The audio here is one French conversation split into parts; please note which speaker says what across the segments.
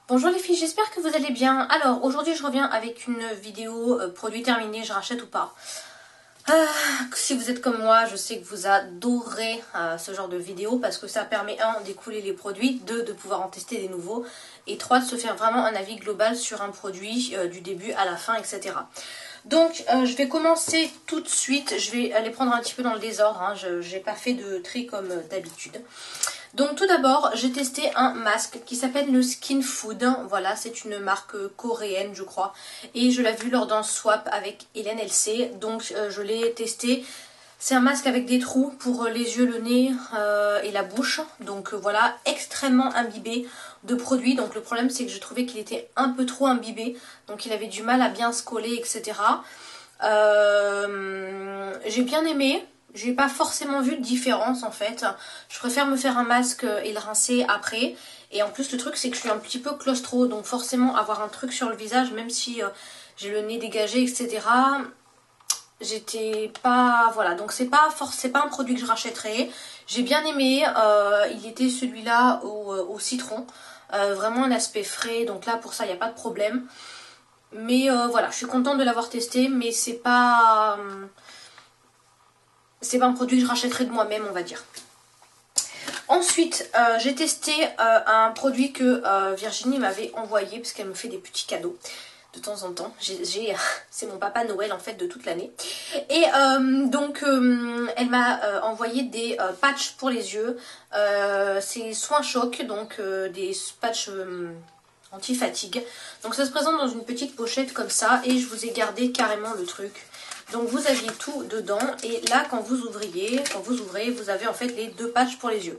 Speaker 1: Bonjour les filles, j'espère que vous allez bien. Alors aujourd'hui je reviens avec une vidéo produit terminé, je rachète ou pas. Si vous êtes comme moi, je sais que vous adorez ce genre de vidéo parce que ça permet 1 d'écouler les produits, 2 de pouvoir en tester des nouveaux et 3 de se faire vraiment un avis global sur un produit du début à la fin, etc. Donc je vais commencer tout de suite, je vais aller prendre un petit peu dans le désordre, hein. Je n'ai pas fait de tri comme d'habitude. Donc tout d'abord, j'ai testé un masque qui s'appelle le Skin Food. Voilà, c'est une marque coréenne, je crois. Et je l'ai vu lors d'un swap avec Hélène LC. Donc je l'ai testé. C'est un masque avec des trous pour les yeux, le nez et la bouche. Donc voilà, extrêmement imbibé de produits. Donc le problème, c'est que je trouvais qu'il était un peu trop imbibé. Donc il avait du mal à bien se coller, etc. J'ai bien aimé. J'ai pas forcément vu de différence en fait. Je préfère me faire un masque et le rincer après. Et en plus le truc c'est que je suis un petit peu claustro. Donc forcément avoir un truc sur le visage, même si j'ai le nez dégagé, etc. J'étais pas... Voilà, donc c'est pas un produit que je rachèterais. J'ai bien aimé. Il était celui-là au citron. Vraiment un aspect frais. Donc là pour ça il n'y a pas de problème. Mais voilà, je suis contente de l'avoir testé. Mais c'est pas un produit que je rachèterais de moi-même, on va dire. Ensuite, j'ai testé un produit que Virginie m'avait envoyé, parce qu'elle me fait des petits cadeaux de temps en temps. C'est mon papa Noël en fait de toute l'année. Et donc, elle m'a envoyé des patchs pour les yeux. C'est Soin Choc, donc des patchs anti-fatigue. Donc ça se présente dans une petite pochette comme ça, et je vous ai gardé carrément le truc. Donc vous aviez tout dedans et là quand vous ouvrez, vous avez en fait les 2 patchs pour les yeux.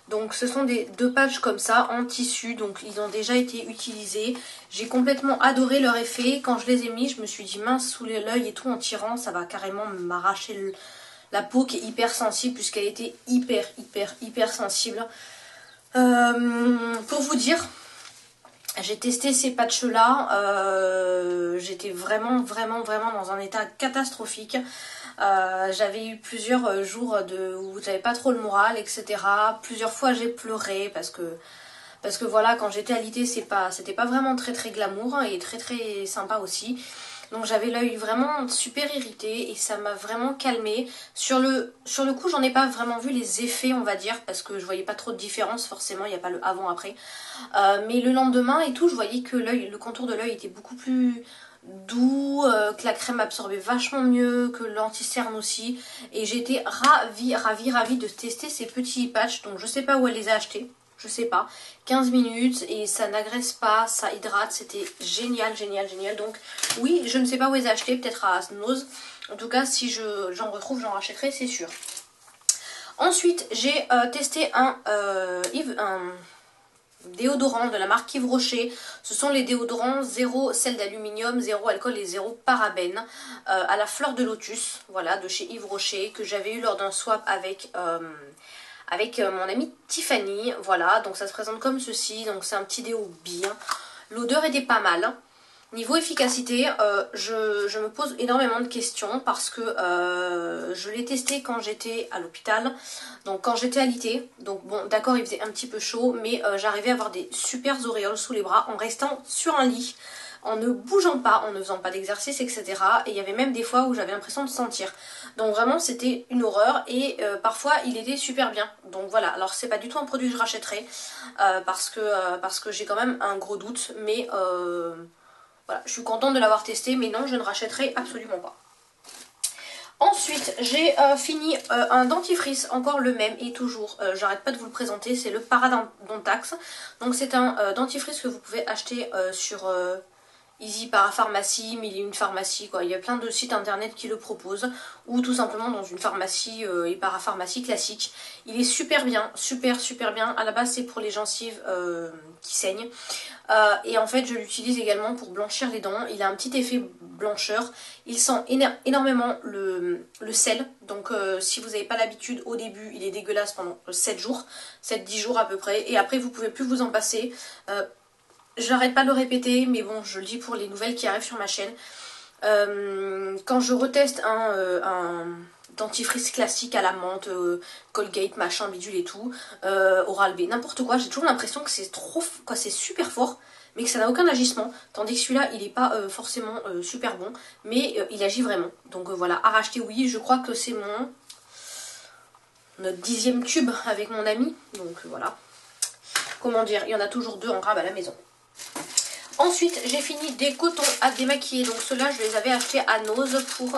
Speaker 1: Donc ce sont des 2 patchs comme ça en tissu, donc ils ont déjà été utilisés. J'ai complètement adoré leur effet. Quand je les ai mis, je me suis dit mince, sous l'œil et tout en tirant, ça va carrément m'arracher la peau qui est hyper sensible puisqu'elle était hyper sensible. Pour vous dire, j'ai testé ces patchs là, j'étais vraiment dans un état catastrophique. J'avais eu plusieurs jours où j'avais pas trop le moral, etc. Plusieurs fois j'ai pleuré parce que voilà, quand j'étais alitée c'était pas vraiment très glamour, hein, et très sympa aussi. Donc j'avais l'œil vraiment super irrité et ça m'a vraiment calmée. Sur le coup, j'en ai pas vraiment vu les effets, on va dire, parce que je voyais pas trop de différence, forcément, il n'y a pas le avant-après. Mais le lendemain et tout, je voyais que le contour de l'œil était beaucoup plus doux, que la crème absorbait vachement mieux, que l'anti-cerne aussi. Et j'étais ravie de tester ces petits patchs. Donc je sais pas où elle les a achetés. Je sais pas, 15 minutes et ça n'agresse pas, ça hydrate, c'était génial. Donc oui, je ne sais pas où les acheter, peut-être à Nose. En tout cas, si j'en retrouve, j'en rachèterai, c'est sûr. Ensuite, j'ai testé un déodorant de la marque Yves Rocher. Ce sont les déodorants 0 sel d'aluminium, 0 alcool et 0 parabènes à la fleur de lotus, voilà, de chez Yves Rocher, que j'avais eu lors d'un swap avec mon amie Tiffany. Voilà, donc ça se présente comme ceci. Donc c'est un petit déo bien. L'odeur était pas mal. Niveau efficacité, je me pose énormément de questions parce que je l'ai testé quand j'étais à l'hôpital, donc quand j'étais alitée. Donc bon, d'accord, il faisait un petit peu chaud, mais j'arrivais à avoir des super auréoles sous les bras en restant sur un lit, en ne bougeant pas, en ne faisant pas d'exercice, etc. Et il y avait même des fois où j'avais l'impression de sentir. Donc vraiment c'était une horreur et parfois il était super bien. Donc voilà, alors c'est pas du tout un produit que je rachèterais parce que j'ai quand même un gros doute, mais voilà, je suis contente de l'avoir testé, mais non, je ne rachèterai absolument pas. Ensuite, j'ai fini un dentifrice, encore le même et toujours, j'arrête pas de vous le présenter, c'est le Paradontax. Donc c'est un dentifrice que vous pouvez acheter sur Easy Parapharmacie, Mille et une pharmacie, quoi. Il y a plein de sites internet qui le proposent, ou tout simplement dans une pharmacie et parapharmacie classique. Il est super bien, super bien. À la base, c'est pour les gencives qui saignent. Et en fait, je l'utilise également pour blanchir les dents. Il a un petit effet blancheur. Il sent énormément le sel. Donc si vous n'avez pas l'habitude au début, il est dégueulasse pendant 7 jours, 7-10 jours à peu près. Et après, vous pouvez plus vous en passer. J'arrête pas de le répéter, mais bon, je le dis pour les nouvelles qui arrivent sur ma chaîne. Quand je reteste dentifrice classique à la menthe, Colgate, machin, bidule et tout, Oral-B, n'importe quoi. J'ai toujours l'impression que c'est trop, quoi, c'est super fort, mais que ça n'a aucun agissement. Tandis que celui-là, il n'est pas forcément super bon, mais il agit vraiment. Donc voilà, à racheter, oui. Je crois que c'est notre 10e tube avec mon ami. Donc voilà. Comment dire, il y en a toujours 2 en rab à la maison. Ensuite, j'ai fini des cotons à démaquiller. Donc ceux-là, je les avais achetés à Nose pour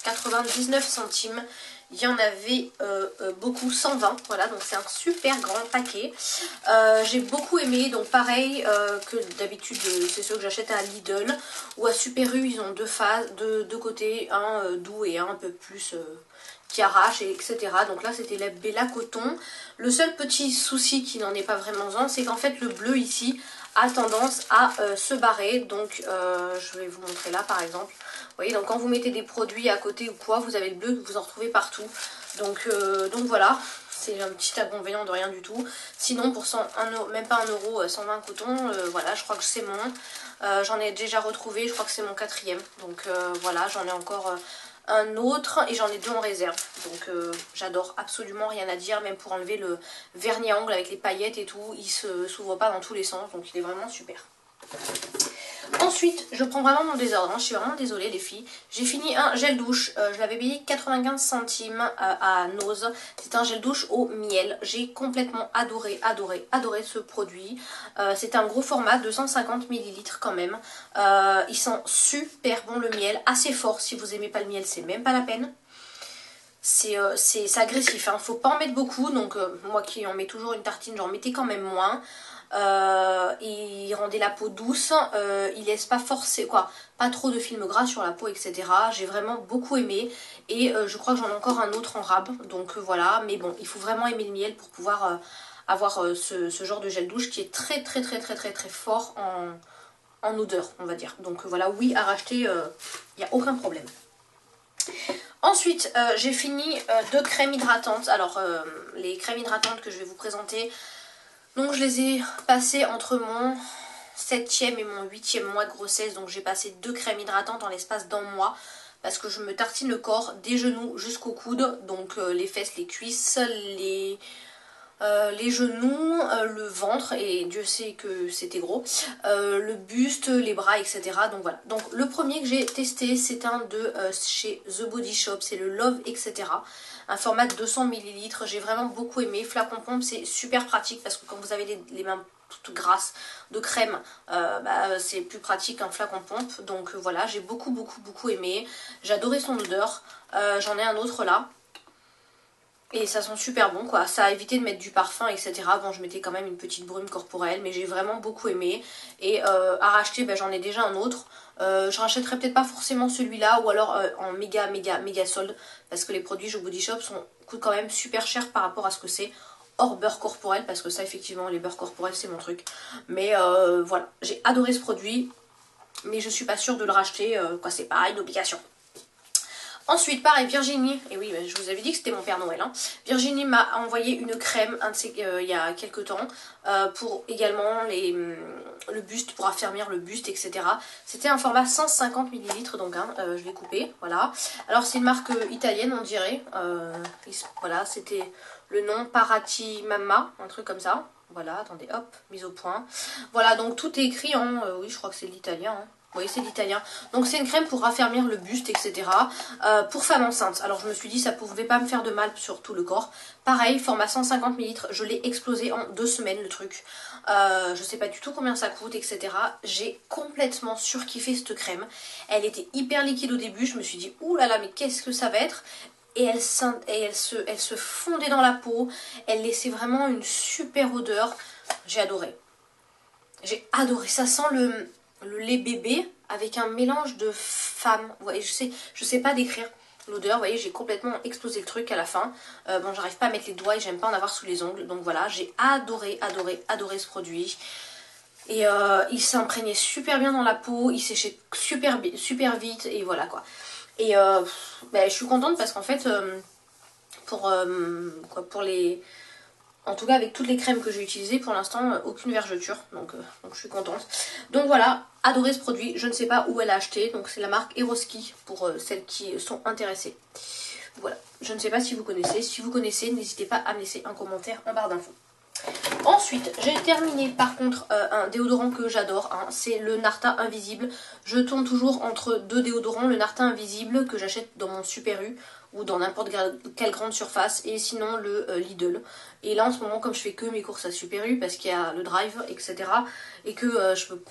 Speaker 1: 99 centimes. Il y en avait beaucoup, 120. Voilà, donc c'est un super grand paquet. J'ai beaucoup aimé. Donc pareil que d'habitude, c'est ceux que j'achète à Lidl. Ou à Super U, ils ont deux côtés. Un doux et un peu plus... qui arrache, etc. Donc là c'était la Bella Coton. Le seul petit souci qui n'en est pas vraiment un, c'est qu'en fait le bleu ici a tendance à se barrer. Donc je vais vous montrer là par exemple. Vous voyez, donc quand vous mettez des produits à côté ou quoi, vous avez le bleu, vous en retrouvez partout. Donc voilà, c'est un petit inconvénient de rien du tout. Sinon pour 100, même pas 1 euro, 120 cotons, voilà, je crois que c'est mon. J'en ai déjà retrouvé, je crois que c'est mon 4e. Donc voilà, j'en ai encore... un autre et j'en ai 2 en réserve, donc j'adore, absolument rien à dire, même pour enlever le vernis à ongles avec les paillettes et tout, il s'ouvre pas dans tous les sens, donc il est vraiment super. Ensuite, je prends vraiment mon désordre, hein. Je suis vraiment désolée les filles. J'ai fini un gel douche, je l'avais payé 95 centimes à Nose. C'est un gel douche au miel. J'ai complètement adoré ce produit. C'est un gros format, 250 ml quand même. Il sent super bon le miel, assez fort. Si vous aimez pas le miel, c'est même pas la peine. C'est agressif, hein. Faut pas en mettre beaucoup, donc moi qui en mets toujours une tartine, j'en mettais quand même moins. Il rendait la peau douce, il laisse pas forcer, quoi, pas trop de film gras sur la peau, etc. J'ai vraiment beaucoup aimé et je crois que j'en ai encore un autre en rab, donc voilà. Mais bon, il faut vraiment aimer le miel pour pouvoir avoir ce genre de gel douche qui est très fort en odeur, on va dire. Donc voilà, oui, à racheter, il n'y a aucun problème. Ensuite, j'ai fini 2 crèmes hydratantes. Alors, les crèmes hydratantes que je vais vous présenter, donc je les ai passées entre mon 7e et mon 8e mois de grossesse. Donc j'ai passé 2 crèmes hydratantes en l'espace d'1 mois. Parce que je me tartine le corps des genoux jusqu'aux coudes. Donc les fesses, les cuisses, les genoux, le ventre, et Dieu sait que c'était gros, le buste, les bras, etc. Donc voilà. Donc le premier que j'ai testé, c'est un de chez The Body Shop, c'est le Love, etc. Un format de 200 ml. J'ai vraiment beaucoup aimé. Flacon pompe, c'est super pratique parce que quand vous avez les mains toutes grasses de crème, c'est plus pratique qu'un flacon pompe. Donc voilà, j'ai beaucoup aimé. J'adorais son odeur. J'en ai un autre là. Et ça sent super bon, quoi. Ça a évité de mettre du parfum, etc. Bon, je mettais quand même une petite brume corporelle, mais j'ai vraiment beaucoup aimé. Et à racheter, j'en ai déjà un autre. Je rachèterai peut-être pas forcément celui-là, ou alors en méga solde, parce que les produits Joe Body Shop coûtent quand même super cher par rapport à ce que c'est hors beurre corporel, parce que ça, effectivement, les beurres corporels, c'est mon truc. Mais voilà, j'ai adoré ce produit, mais je suis pas sûre de le racheter, quoi, c'est pareil, d'obligation. Ensuite, pareil, Virginie, et oui, je vous avais dit que c'était mon Père Noël, hein. Virginie m'a envoyé une crème il y a quelques temps pour également le buste, pour affermir le buste, etc. C'était un format 150 ml, donc je l'ai coupé, voilà. Alors c'est une marque italienne, on dirait, voilà, c'était le nom Parati Mamma, un truc comme ça. Voilà, attendez, hop, mise au point. Voilà, donc tout est écrit en, oui, je crois que c'est l'italien, hein. Oui, c'est l'italien. Donc c'est une crème pour raffermir le buste, etc. Pour femme enceinte. Alors je me suis dit ça pouvait pas me faire de mal sur tout le corps. Pareil, format 150 ml. Je l'ai explosé en 2 semaines le truc. Je sais pas du tout combien ça coûte, etc. J'ai complètement surkiffé cette crème. Elle était hyper liquide au début. Je me suis dit ouh là là, mais qu'est-ce que ça va être? Et elle se fondait dans la peau. Elle laissait vraiment une super odeur. J'ai adoré. J'ai adoré. Ça sent le lait bébé avec un mélange de femme. Vous voyez, je sais pas décrire l'odeur. Vous voyez, j'ai complètement explosé le truc à la fin. Bon, j'arrive pas à mettre les doigts et j'aime pas en avoir sous les ongles. Donc voilà, j'ai adoré ce produit. Et il s'imprégnait super bien dans la peau. Il séchait super vite. Et voilà quoi. Et je suis contente parce qu'en fait, pour les... En tout cas, avec toutes les crèmes que j'ai utilisées, pour l'instant, aucune vergeture. Donc je suis contente. Donc voilà, adoré ce produit. Je ne sais pas où elle a acheté. Donc c'est la marque Eroski pour celles qui sont intéressées. Voilà, je ne sais pas si vous connaissez. Si vous connaissez, n'hésitez pas à me laisser un commentaire en barre d'infos. Ensuite, j'ai terminé par contre un déodorant que j'adore, hein, c'est le Narta Invisible. Je tourne toujours entre deux déodorants, le Narta Invisible que j'achète dans mon Super U ou dans n'importe quelle grande surface, et sinon le Lidl. Et là en ce moment, comme je fais que mes courses à Super U parce qu'il y a le drive, etc. et que je peux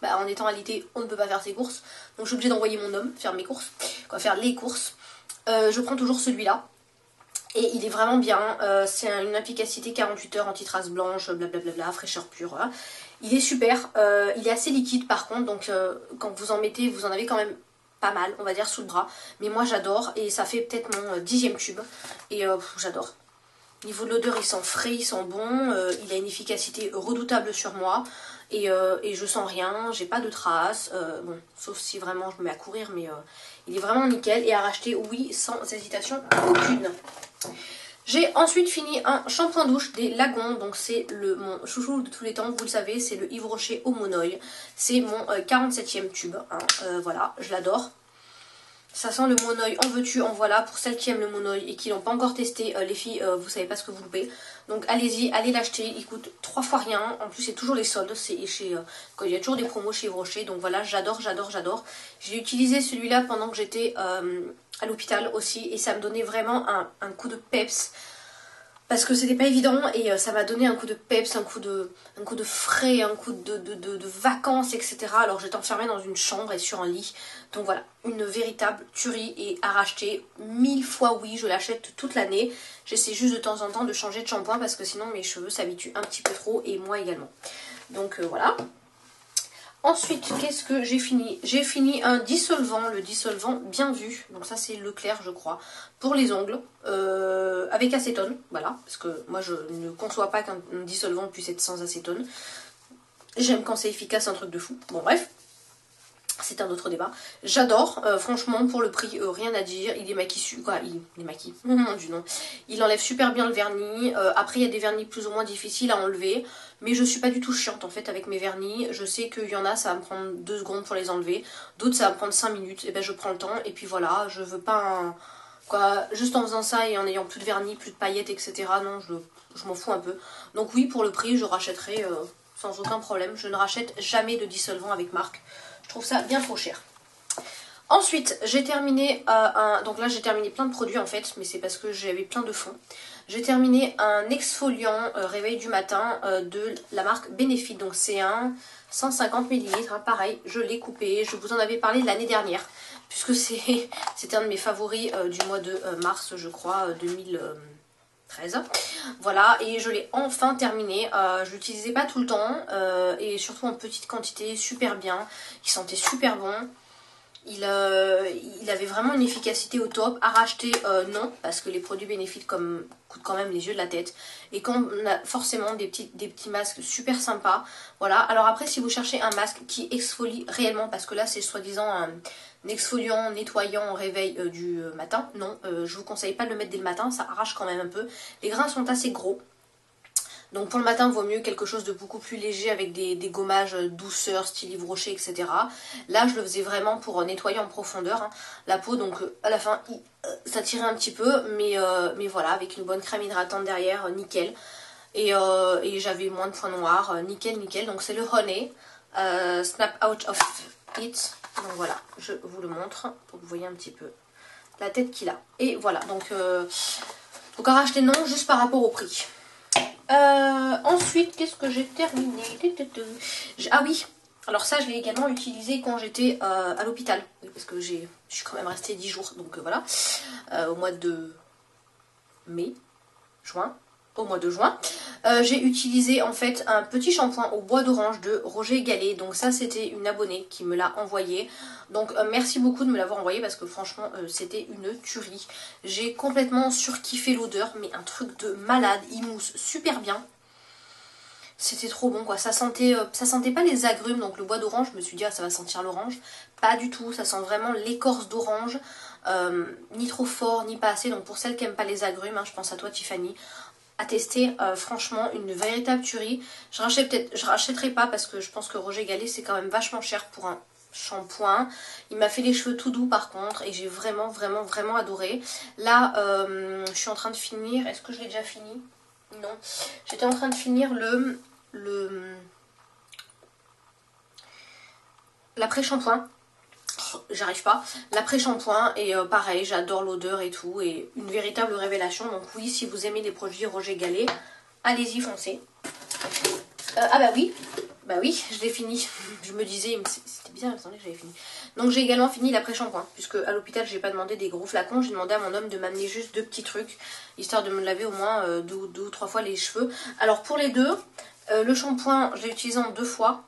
Speaker 1: pas, en étant alité, on ne peut pas faire ses courses, donc je suis obligée d'envoyer mon homme faire mes courses, faire les courses. Je prends toujours celui-là. Et il est vraiment bien, c'est une efficacité 48 heures, anti-trace blanche, blablabla, fraîcheur pure, voilà. Il est super, il est assez liquide par contre, donc quand vous en mettez, vous en avez quand même pas mal, on va dire, sous le bras. Mais moi j'adore, et ça fait peut-être mon 10e tube, et j'adore. Niveau de l'odeur, il sent frais, il sent bon, il a une efficacité redoutable sur moi, et je sens rien, j'ai pas de traces, bon, sauf si vraiment je me mets à courir, mais il est vraiment nickel, et à racheter, oui, sans hésitation aucune. J'ai ensuite fini un shampoing douche des Lagons, donc c'est mon chouchou de tous les temps, vous le savez, c'est le Yves Rocher au Monoeil. C'est mon 47e tube, hein, voilà, je l'adore. Ça sent le Monoeil, en veux-tu, en voilà, pour celles qui aiment le Monoeil et qui l'ont pas encore testé, les filles, vous savez pas ce que vous loupez. Donc allez-y, allez l'acheter, il coûte 3 fois rien, en plus c'est toujours les soldes, c'est chez, quand il y a toujours des promos chez Yves Rocher, donc voilà, j'adore, j'adore, j'adore. J'ai utilisé celui-là pendant que j'étais à l'hôpital aussi, et ça me donnait vraiment un coup de peps. Parce que c'était pas évident, et ça m'a donné un coup de peps, un coup de frais, un coup de vacances, etc. Alors j'étais enfermée dans une chambre et sur un lit. Donc voilà, une véritable tuerie, et à racheter 1000 fois oui, je l'achète toute l'année. J'essaie juste de temps en temps de changer de shampoing parce que sinon mes cheveux s'habituent un petit peu trop, et moi également. Donc voilà. Ensuite, qu'est-ce que j'ai fini? J'ai fini un dissolvant, le dissolvant Bien Vu. Donc ça c'est Leclerc je crois, pour les ongles, avec acétone, voilà. Parce que moi je ne conçois pas qu'un dissolvant puisse être sans acétone. J'aime quand c'est efficace, un truc de fou. Bon bref, c'est un autre débat. J'adore, franchement, pour le prix, rien à dire. Il émaquille, quoi, il émaquille, oh mon dieu non. Il enlève super bien le vernis. Après il y a des vernis plus ou moins difficiles à enlever. Mais je suis pas du tout chiante en fait avec mes vernis. Je sais qu'il y en a, ça va me prendre 2 secondes pour les enlever. D'autres ça va me prendre 5 minutes. Et ben je prends le temps, et puis voilà, je veux pas un... Quoi, juste en faisant ça et en ayant plus de vernis, plus de paillettes, etc. Non, je m'en fous un peu. Donc oui, pour le prix, je rachèterai sans aucun problème. Je ne rachète jamais de dissolvant avec marque. Je trouve ça bien trop cher. Ensuite, j'ai terminé donc là j'ai terminé plein de produits en fait, mais c'est parce que j'avais plein de fonds. J'ai terminé un exfoliant réveil du matin de la marque Benefit. Donc c'est un 150 ml, hein, pareil, je l'ai coupé. Je vous en avais parlé l'année dernière, puisque c'était un de mes favoris du mois de mars, je crois, 2013. Voilà, et je l'ai enfin terminé. Je l'utilisais pas tout le temps, et surtout en petite quantité, super bien. Il sentait super bon. Il avait vraiment une efficacité au top. À racheter, non, parce que les produits bénéfiques coûtent quand même les yeux de la tête. Et quand on a forcément des petits masques super sympas. Voilà. Alors après, si vous cherchez un masque qui exfolie réellement, parce que là c'est soi-disant un exfoliant, nettoyant au réveil du matin. Non, je vous conseille pas de le mettre dès le matin, ça arrache quand même un peu. Les grains sont assez gros. Donc pour le matin, il vaut mieux quelque chose de beaucoup plus léger avec des gommages douceur, style Yves Rocher, etc. Là, je le faisais vraiment pour nettoyer en profondeur hein, la peau. Donc à la fin, ça tirait un petit peu. Mais voilà, avec une bonne crème hydratante derrière, nickel. Et j'avais moins de points noirs, nickel, nickel. Donc c'est le Honey, Snap Out of It. Donc voilà, je vous le montre pour que vous voyez un petit peu la tête qu'il a. Et voilà, donc à racheter non, juste par rapport au prix. Ensuite, qu'est-ce que j'ai terminé? Ah oui, alors ça je l'ai également utilisé quand j'étais à l'hôpital. Parce que je suis quand même restée 10 jours, donc voilà. Au mois de mai, juin, au mois de juin. J'ai utilisé en fait un petit shampoing au bois d'orange de Roger Gallet. Donc ça c'était une abonnée qui me l'a envoyé. Donc merci beaucoup de me l'avoir envoyé parce que franchement c'était une tuerie. J'ai complètement surkiffé l'odeur, mais un truc de malade. Il mousse super bien. C'était trop bon quoi, ça sentait pas les agrumes, donc le bois d'orange, je me suis dit ah, ça va sentir l'orange. Pas du tout, ça sent vraiment l'écorce d'orange, ni trop fort, ni pas assez. Donc pour celles qui n'aiment pas les agrumes, hein, je pense à toi Tiffany, à tester, franchement une véritable tuerie. Je rachèterai pas parce que je pense que Roger Gallet c'est quand même vachement cher pour un shampoing. Il m'a fait les cheveux tout doux par contre et j'ai vraiment adoré. Là je suis en train de finir, est-ce que je l'ai déjà fini? Non, j'étais en train de finir l'après-shampoing. J'arrive pas. L'après-shampoing et pareil, j'adore l'odeur et tout et une véritable révélation. Donc oui, si vous aimez les produits Roger Gallet, allez-y, foncez. Ah bah oui, je l'ai fini. Je me disais, c'était bizarre, il me semblait que j'avais fini. Donc j'ai également fini l'après-shampoing, puisque à l'hôpital j'ai pas demandé des gros flacons, j'ai demandé à mon homme de m'amener juste 2 petits trucs, histoire de me laver au moins 2 ou 3 fois les cheveux. Alors pour les deux, le shampoing je l'ai utilisé en 2 fois,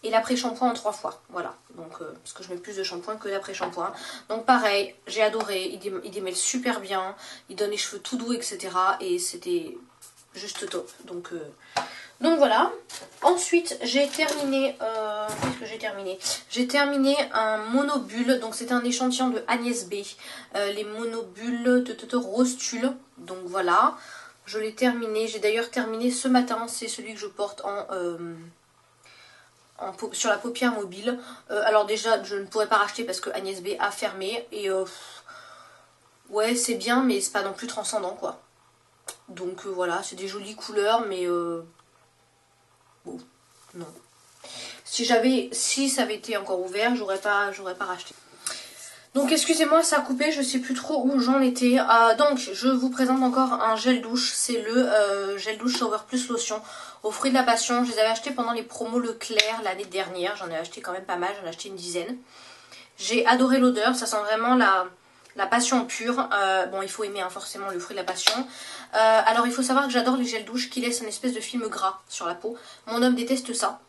Speaker 1: et l'après-shampoing en 3 fois, voilà. Donc parce que je mets plus de shampoing que d'après-shampoing. Donc pareil, j'ai adoré, il démêle super bien, il donne les cheveux tout doux, etc. Et c'était juste top. Donc voilà. Ensuite, j'ai terminé. Qu'est-ce que j'ai terminé? J'ai terminé un monobule. Donc c'était un échantillon de Agnès B. Les monobules de rose tulle. Donc voilà. Je l'ai terminé. J'ai d'ailleurs terminé ce matin. C'est celui que je porte sur la paupière mobile. Alors déjà, je ne pourrais pas racheter parce que Agnès B a fermé. Et ouais, c'est bien, mais c'est pas non plus transcendant quoi. Donc voilà, c'est des jolies couleurs, mais bon, non. Si ça avait été encore ouvert, j'aurais pas racheté. Donc excusez-moi, ça a coupé, je sais plus trop où j'en étais. Donc je vous présente encore un gel douche, c'est le gel douche Shower Plus Lotion aux fruits de la passion. Je les avais achetés pendant les promos Leclerc l'année dernière, j'en ai acheté quand même pas mal, j'en ai acheté une dizaine. J'ai adoré l'odeur, ça sent vraiment la passion pure. Bon, il faut aimer hein, forcément le fruit de la passion. Alors il faut savoir que j'adore les gels douche qui laissent une espèce de film gras sur la peau. Mon homme déteste ça.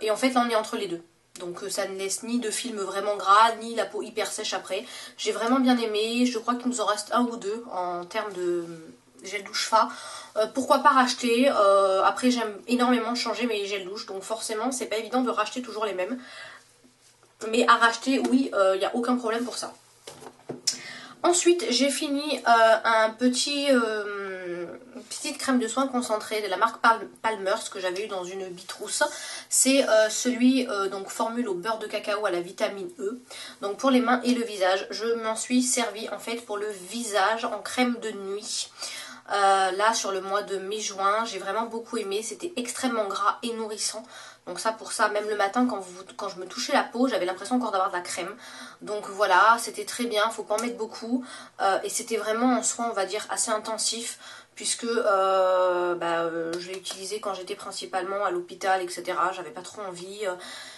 Speaker 1: Et en fait là on est entre les deux. Donc ça ne laisse ni de film vraiment gras, ni la peau hyper sèche après. J'ai vraiment bien aimé. Je crois qu'il nous en reste un ou deux en termes de gel douche fa. Pourquoi pas racheter. Après j'aime énormément changer mes gels douche. Donc forcément c'est pas évident de racheter toujours les mêmes. Mais à racheter, oui, il n'y a aucun problème pour ça. Ensuite, j'ai fini une petite crème de soin concentrée de la marque Palmer's que j'avais eu dans une bitrousse. C'est celui donc formule au beurre de cacao à la vitamine E. Donc pour les mains et le visage, je m'en suis servi en fait pour le visage en crème de nuit. Là sur le mois de mai-juin, j'ai vraiment beaucoup aimé, c'était extrêmement gras et nourrissant. Donc ça pour ça, même le matin quand je me touchais la peau, j'avais l'impression encore d'avoir de la crème. Donc voilà, c'était très bien, faut pas en mettre beaucoup. Et c'était vraiment un soin on va dire assez intensif. Puisque je l'ai utilisé quand j'étais principalement à l'hôpital, etc. J'avais pas trop envie,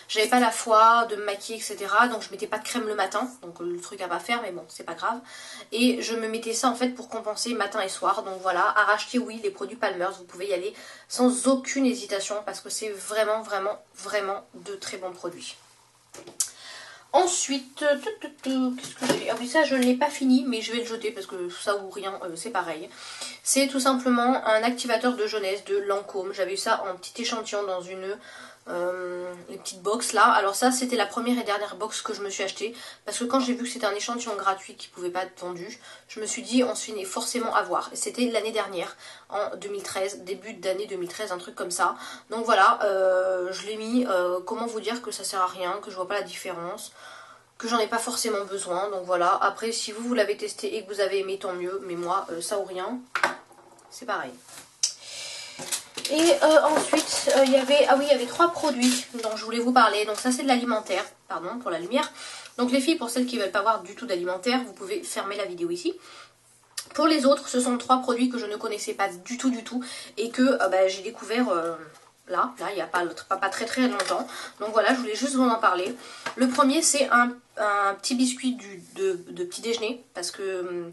Speaker 1: j'avais pas la foi de me maquiller, etc. Donc je mettais pas de crème le matin, donc le truc à pas faire, mais bon, c'est pas grave. Et je me mettais ça en fait pour compenser matin et soir. Donc voilà, à racheter, oui, les produits Palmer's, vous pouvez y aller sans aucune hésitation parce que c'est vraiment de très bons produits. Ensuite, qu'est-ce que j'ai? Ah oui, ça je ne l'ai pas fini, mais je vais le jeter parce que ça ou rien, c'est pareil. C'est tout simplement un activateur de jeunesse de Lancôme. J'avais eu ça en petit échantillon dans une petite box là. Alors ça, c'était la première et dernière box que je me suis achetée. Parce que quand j'ai vu que c'était un échantillon gratuit qui ne pouvait pas être vendu, je me suis dit on se finit forcément avoir. Et c'était l'année dernière, en 2013, début d'année 2013, un truc comme ça. Donc voilà, je l'ai mis. Comment vous dire que ça sert à rien, que je vois pas la différence, que j'en ai pas forcément besoin. Donc voilà, après si vous l'avez testé et que vous avez aimé, tant mieux. Mais moi, ça ou rien, c'est pareil. Et ensuite, il y avait 3 produits dont je voulais vous parler. Donc ça c'est de l'alimentaire, pardon pour la lumière. Donc les filles, pour celles qui ne veulent pas voir du tout d'alimentaire, vous pouvez fermer la vidéo ici. Pour les autres, ce sont 3 produits que je ne connaissais pas du tout et que j'ai découvert là il n'y a pas très longtemps. Donc voilà, je voulais juste vous en parler. Le premier c'est un petit biscuit de petit déjeuner parce que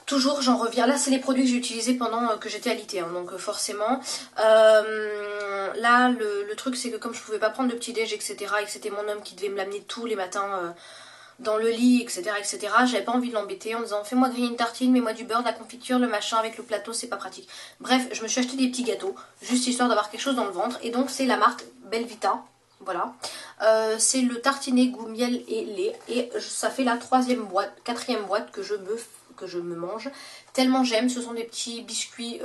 Speaker 1: toujours j'en reviens, là c'est les produits que j'ai utilisés pendant que j'étais alitée, hein, donc forcément là le truc c'est que comme je pouvais pas prendre de petit déj etc et que c'était mon homme qui devait me l'amener tous les matins dans le lit etc j'avais pas envie de l'embêter en disant fais-moi griller une tartine, mets-moi du beurre, de la confiture, le machin avec le plateau, c'est pas pratique. Bref, je me suis acheté des petits gâteaux juste histoire d'avoir quelque chose dans le ventre et donc c'est la marque Belvita. Voilà, c'est le tartinet goût miel et lait et ça fait la 4e boîte que je me mange tellement j'aime. Ce sont des petits biscuits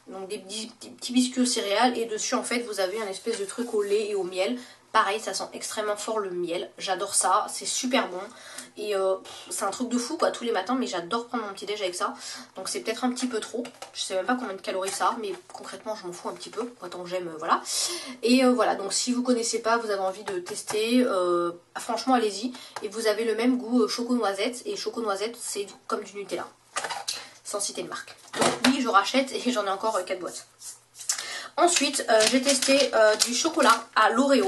Speaker 1: donc des petits biscuits aux céréales et dessus en fait vous avez un espèce de truc au lait et au miel. Pareil, ça sent extrêmement fort le miel. J'adore ça, c'est super bon. Et c'est un truc de fou quoi, tous les matins, mais j'adore prendre mon petit déj avec ça. Donc c'est peut-être un petit peu trop. Je sais même pas combien de calories ça a, mais concrètement je m'en fous un petit peu. Moi tant que j'aime, voilà. Et voilà, donc si vous connaissez pas, vous avez envie de tester, franchement allez-y. Et vous avez le même goût choco-noisette. Et choco-noisette c'est comme du Nutella. Sans citer de marque. Donc oui, je rachète et j'en ai encore 4 boîtes. Ensuite, j'ai testé du chocolat à l'Oreo.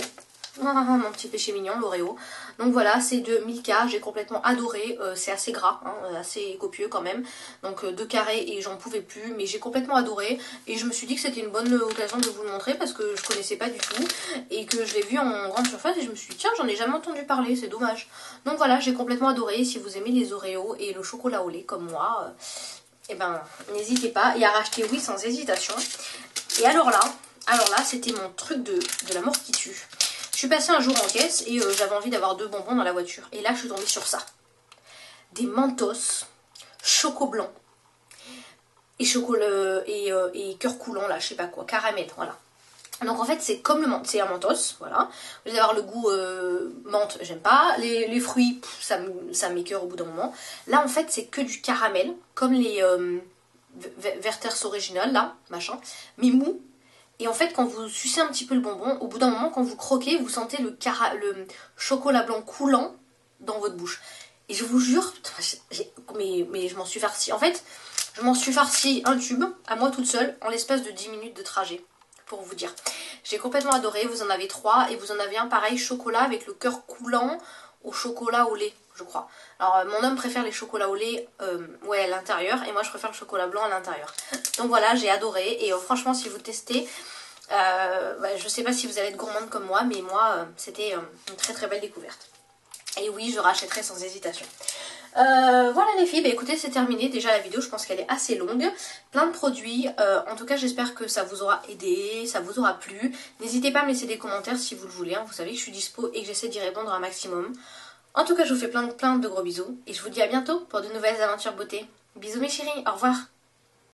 Speaker 1: Mon petit péché mignon, l'Oreo. Donc voilà, c'est de Milka, j'ai complètement adoré. C'est assez gras, hein, assez copieux quand même. Donc 2 carrés et j'en pouvais plus. Mais j'ai complètement adoré. Et je me suis dit que c'était une bonne occasion de vous le montrer parce que je connaissais pas du tout. Et que je l'ai vu en grande surface et je me suis dit tiens, j'en ai jamais entendu parler, c'est dommage. Donc voilà, j'ai complètement adoré. Si vous aimez les Oreos et le chocolat au lait comme moi, eh ben n'hésitez pas. Et à racheter oui sans hésitation. Et alors là c'était mon truc de la mort qui tue. Je suis passée un jour en caisse et j'avais envie d'avoir 2 bonbons dans la voiture. Et là, je suis tombée sur ça. Des Mentos, choco blanc et chocolat et cœur coulant, là, je sais pas quoi, caramel, voilà. Donc en fait, c'est comme c'est un Mentos, voilà. Vous allez avoir le goût menthe, j'aime pas. Les fruits, ça m'écoeure au bout d'un moment. Là, en fait, c'est que du caramel, comme les Werther's Original, là, machin, mais mou. Et en fait, quand vous sucez un petit peu le bonbon, au bout d'un moment, quand vous croquez, vous sentez le chocolat blanc coulant dans votre bouche. Et je vous jure, mais je m'en suis farci. En fait, je m'en suis farci un tube, à moi toute seule, en l'espace de 10 minutes de trajet. Pour vous dire. J'ai complètement adoré, vous en avez 3. Et vous en avez un pareil, chocolat, avec le cœur coulant au chocolat au lait, je crois. Alors, mon homme préfère les chocolats au lait ouais, à l'intérieur. Et moi, je préfère le chocolat blanc à l'intérieur. Donc voilà, j'ai adoré. Et franchement, si vous testez... je sais pas si vous allez être gourmande comme moi, mais moi c'était une très très belle découverte. Et oui, je rachèterai sans hésitation. Voilà les filles, bah écoutez, c'est terminé déjà la vidéo, je pense qu'elle est assez longue. Plein de produits, en tout cas j'espère que ça vous aura aidé, ça vous aura plu. N'hésitez pas à me laisser des commentaires si vous le voulez, hein. Vous savez que je suis dispo et que j'essaie d'y répondre un maximum. En tout cas, je vous fais plein de gros bisous et je vous dis à bientôt pour de nouvelles aventures beauté. Bisous mes chéris, au revoir.